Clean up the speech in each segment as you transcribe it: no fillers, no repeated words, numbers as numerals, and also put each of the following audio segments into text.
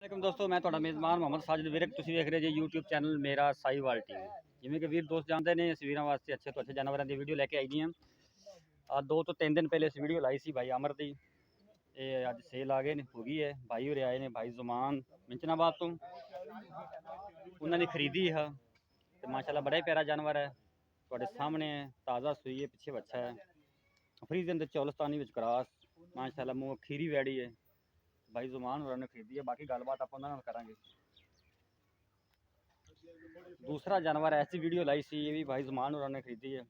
ਵਾਲੇਕੁਮ ਦੋਸਤੋ, मैं ਤੁਹਾਡਾ ਮੇਜ਼ਬਾਨ ਮੁਹੰਮਦ ਸਾजिद विरक। ਤੁਸੀਂ ਵੇਖ ਰਹੇ ਜੀ YouTube ਚੈਨਲ ਮੇਰਾ ਸਾਈਵਾਲ ਟੀਵੀ। ਜਿਵੇਂ ਕਿ ਵੀਰ ਦੋਸਤ ਜਾਣਦੇ ਨੇ, ਤਸਵੀਰਾਂ ਵਾਸਤੇ ਅੱਛੇ ਤੋਂ ਅੱਛੇ ਜਾਨਵਰਾਂ ਦੀ ਵੀਡੀਓ ਲੈ ਕੇ ਆਈ ਦੀਆਂ। ਆ 2 ਤੋਂ 3 ਦਿਨ ਪਹਿਲੇ ਇਸ ਵੀਡੀਓ ਲਾਈ ਸੀ ਭਾਈ ਅਮਰ ਦੀ। ਇਹ ਅੱਜ ਸੇਲ ਆ ਗਏ ਨੇ, ਹੋ ਗਈ ਹੈ। ਭਾਈ ਹੋਰੇ ਆਏ ਨੇ, ਭਾਈ ਜ਼ੁਮਾਨ ਮਿੰਚਨਾਬਾਦ ਤੋਂ। ਉਹਨਾਂ ਨੇ ਖਰੀਦੀ ਹੈ ਤੇ ਮਾਸ਼ਾਅੱਲਾ ਬੜਾ ਹੀ ਪਿਆਰਾ ਜਾਨਵਰ ਹੈ। ਤੁਹਾਡੇ ਸਾਹਮਣੇ ਹੈ, ਤਾज़ा ਸੂਈ ਹੈ, ਪਿੱਛੇ ਬੱਚਾ ਹੈ। ਫਰੀਜ਼ਨ ਦੇ ਚੌਲਸਤਾਨੀ ਵਿੱਚ ਕਰਾਸ, ਮਾਸ਼ਾਅੱਲਾ ਮੂੰਹ ਖੀਰੀ ਵੈੜੀ ਹੈ। भाई जुमान होर ने खरीदी है। बाकी गलबात आप करेंगे। दूसरा जानवर ऐसी वीडियो लाई सी, ये भी भाई जुमान होर ने खरीदी है।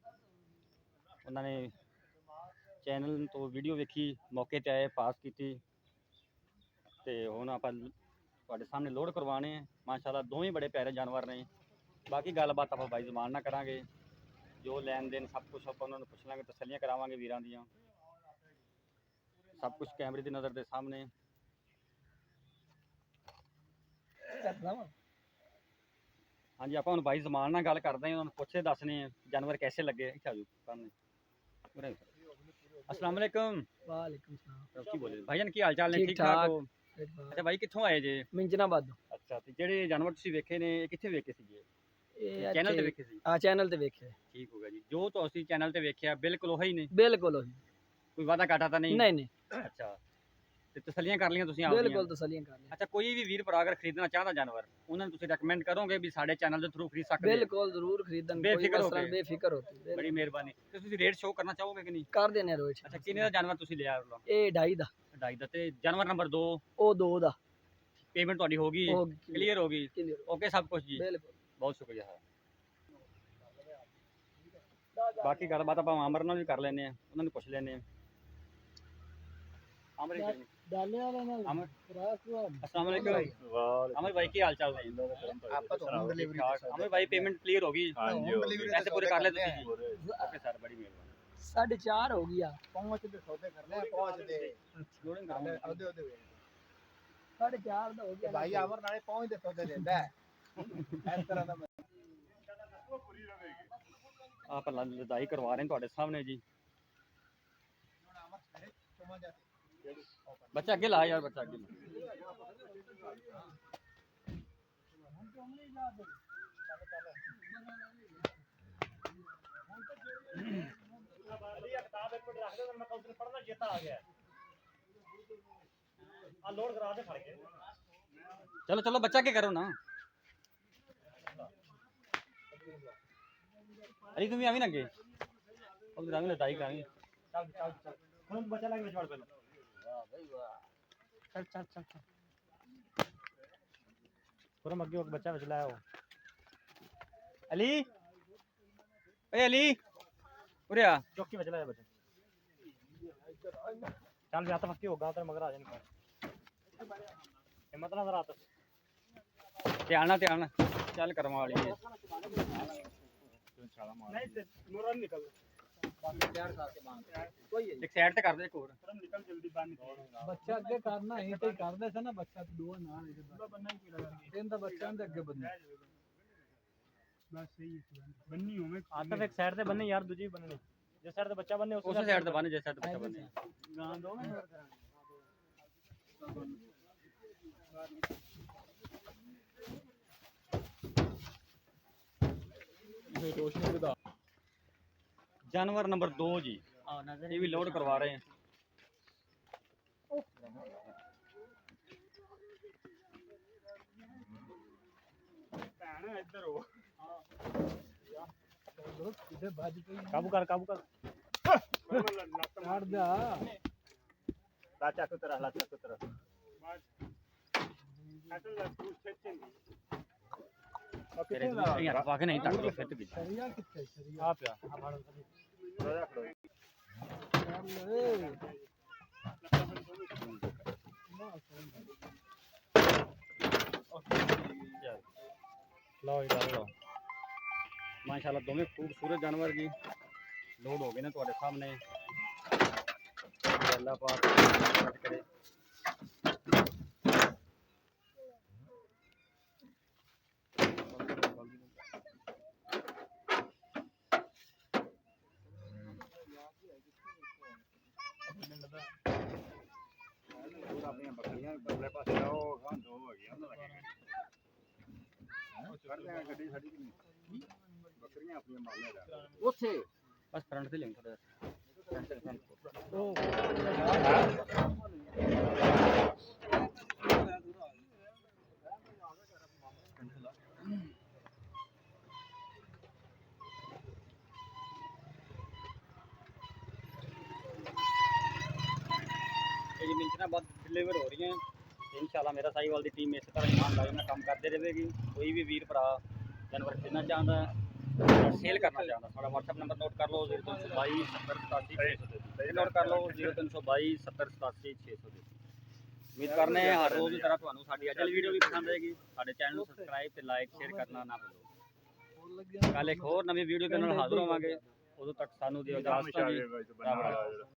उन्होंने चैनल तो वीडियो वेखी, मौके पर आए, पास की तो हुण आप सामने लोड करवाने हैं। माशाल्लाह दोवें बड़े प्यारे जानवर ने। बाकी गलबात आप भाई जुमान ना करांगे, जो लैन देन सब कुछ आप उन्होंने पुछ लांगे, तसल्लियां करावांगे वीरां दियां। सब कुछ कैमरे की नज़र के सामने। हाँ जी, आप भाई जमान ना गल करते हैं, उन्होंने पूछे दसने जानवर कैसे लगे। अस्सलाम वालेकुम। वालेकुम सलाम। की बोले भाईजान, की हाल चाल ने? ठीक ठाक हो? अच्छा भाई, कित्थों आए जे? मिंजनाबाद। अच्छा, ते जेडे जानवर तुसीं वेखे ने कित्थे वेखे सी? चैनल ते वेखे सी? हां, चैनल ते वेखे। ठीक हो गया जी। जो तुसीं चैनल ते वेख्या बिल्कुल ओही ने? बिल्कुल ओही। कोई वादा घाटा तो नहीं? नहीं नहीं। अच्छा, ਤੇ ਤਸੱਲੀਆਂ ਕਰ ਲੀਆਂ ਤੁਸੀਂ ਆਪ ਦੀਆਂ? ਬਿਲਕੁਲ ਤਸੱਲੀਆਂ ਕਰ ਲੀਆਂ। ਅੱਛਾ, ਕੋਈ ਵੀ ਵੀਰ ਭਰਾ ਅਗਰ ਖਰੀਦਣਾ ਚਾਹਦਾ ਜਾਨਵਰ, ਉਹਨਾਂ ਨੂੰ ਤੁਸੀਂ ਰეკਮੈਂਡ ਕਰੋਗੇ ਵੀ ਸਾਡੇ ਚੈਨਲ ਦੇ ਥਰੂ ਖਰੀਦ ਸਕਦੇ? ਬਿਲਕੁਲ ਜ਼ਰੂਰ ਖਰੀਦਣ, ਬੇਫਿਕਰ ਹੋ ਕੇ। ਬੇਫਿਕਰ ਹੋ ਕੇ। ਬੜੀ ਮਿਹਰਬਾਨੀ। ਤੇ ਤੁਸੀਂ ਰੇਟ ਸ਼ੋ ਕਰਨਾ ਚਾਹੋਗੇ ਕਿ ਨਹੀਂ? ਕਰ ਦੇਣੇ ਰੋਜ਼। ਅੱਛਾ, ਕਿੰਨੇ ਦਾ ਜਾਨਵਰ ਤੁਸੀਂ ਲਿਆ? ਇਹ 2.5 ਦਾ। 2.5 ਦਾ। ਤੇ ਜਾਨਵਰ ਨੰਬਰ 2? ਉਹ 2 ਦਾ। ਪੇਮੈਂਟ ਤੁਹਾਡੀ ਹੋ ਗਈ? ਕਲੀਅਰ ਹੋ ਗਈ? ਓਕੇ ਸਭ ਕੁਝ ਜੀ? ਬਿਲਕੁਲ। ਬਹੁਤ ਸ਼ੁਕਰੀਆ ਹੈ। ਬਾਕੀ ਗੱਲਬਾਤ ਆਪਾਂ ਅਮਰ ਨਾਲ ਵੀ ਕਰ ਲੈਂਦੇ ਆ, ਉਹਨਾਂ ਨੂੰ ਪੁੱਛ ਲੈਂਦੇ ਆ। अमर भाई की हाल चाल है? अमर भाई पेमेंट क्लियर होगी? पैसे पूरे कर ले ओके सर, बड़ी मेहरबानी। 4.5 हो गया। पहुंच दे सौदे करने पहुंच दे लोडिंग करा ओदे ओदे 4.5 ਦਾ ਹੋ ਗਿਆ भाई अमर नाले पहुंच दे सौदे देंदा है इस तरह दा आप लदाई करवा रहे हैं ਤੁਹਾਡੇ सामने जी। बच्चा अगे ला यार, बच्चा अगे चलो चलो बच्चा के करो ना। अरे तुम आवी ना अगे, लदाई करांगे। चल चल चल, हुन बच्चा लगे बिच पहले। चल चल चल चल, तुरम अगे बच्चा बच लाया हो। अली, ए अली उरे आ, चौकी बच लाया बच्चा। चल रात पक्की होगा तो मगर आ जाने हिम्मत ना रात ध्यान चल करवा वाली है। नहीं निकल एक साइड ते कर दे, एक और निकल जल्दी बाहर निकल। ਬੱਚਾ ਅੱਗੇ ਕਰਨਾ ਹੀ ਤੇ ਕਰਦੇ ਸੀ ਨਾ, ਬੱਚਾ ਦੋ ਨਾਲ ਬੰਨਾ ਹੀ ਪੀੜਾ ਤਿੰਨ ਦਾ ਬੱਚਿਆਂ ਦੇ ਅੱਗੇ ਬੰਨਾ ਬਸ ਸਹੀ ਹੈ। ਬੰਨੀ ਹੋਵੇ ਆ ਤਾਂ ਇੱਕ ਸਾਈਡ ਤੇ ਬੰਨੇ ਯਾਰ, ਦੂਜੀ ਬੰਨਣੀ ਜਿਸ ਸਾਈਡ ਤੇ ਬੱਚਾ ਬੰਨੇ ਉਸ ਸਾਈਡ ਤੇ ਬੰਨੇ, ਜਿਸ ਸਾਈਡ ਤੇ ਬੱਚਾ ਬੰਨੇ। ਗਾਂ ਦੋ ਨਾ रोशनी बता। जानवर नंबर 2 जी, ये भी लोड करवा रहे हैं। काबू कर काबू कर, ਛੱਡ ਜਾ। लाचा को तरह लाचा को तरह वाके नहीं तक लो फिर तो ਸ਼ਰੀਆ ਕਿੱਥੇ ਸ਼ਰੀਆ आप यार लो इधर लो। माशाल्लाह दोनों खूबसूरत जानवर जी लोड हो गए ना तुम्हारे सामने। अल्लाह पाक मदद करे। अपनी बकरियां परले पासे आओ, दो हो गया। ਸਾਡੀ ਕਿੰਨੀ ਬੱਕਰੀਆਂ ਆਪਣੀਆਂ ਮਾਰਨੇ ਦਾ ਉੱਥੇ ਬਸ ਫਰੰਟ ਤੇ ਲਿੰਕ ਥੋੜਾ ਇਹ ਮਿੰਟਾਂ ਬਾਅਦ ਡਿਲੀਵਰ ਹੋ ਰਹੀਆਂ इंशाल्लाह मेरा साहिवाल की टीम इस तरह ईमानदारी में काम करते रहेगी कोई भी वीर भरा जानवर खरीदना चाहता है सेल करना चाहता सारा व्हाट्सएप नंबर नोट कर लो 0322 70 87 नोट कर लो 0322 70 87 600 उम्मीद करने हर रोज़ की तरह ਤੁਹਾਨੂੰ ਸਾਡੀ ਅੱਜ ਵਾਲੀ ਵੀਡੀਓ ਵੀ ਪਸੰਦ ਆਏਗੀ ਸਾਡੇ ਚੈਨਲ ਨੂੰ ਸਬਸਕ੍ਰਾਈਬ ਤੇ ਲਾਈਕ ਸ਼ੇਅਰ ਕਰਨਾ ਨਾ ਭੁੱਲੋ ਕੱਲ ਇੱਕ ਹੋਰ ਨਵੀਂ ਵੀਡੀਓ ਦੇ ਨਾਲ ਹਾਜ਼ਰ ਹੋਵਾਂਗੇ ਉਦੋਂ ਤੱਕ ਸਾਨੂੰ ਦਿਓ ਇਜਾਜ਼ਤ ਜੀ।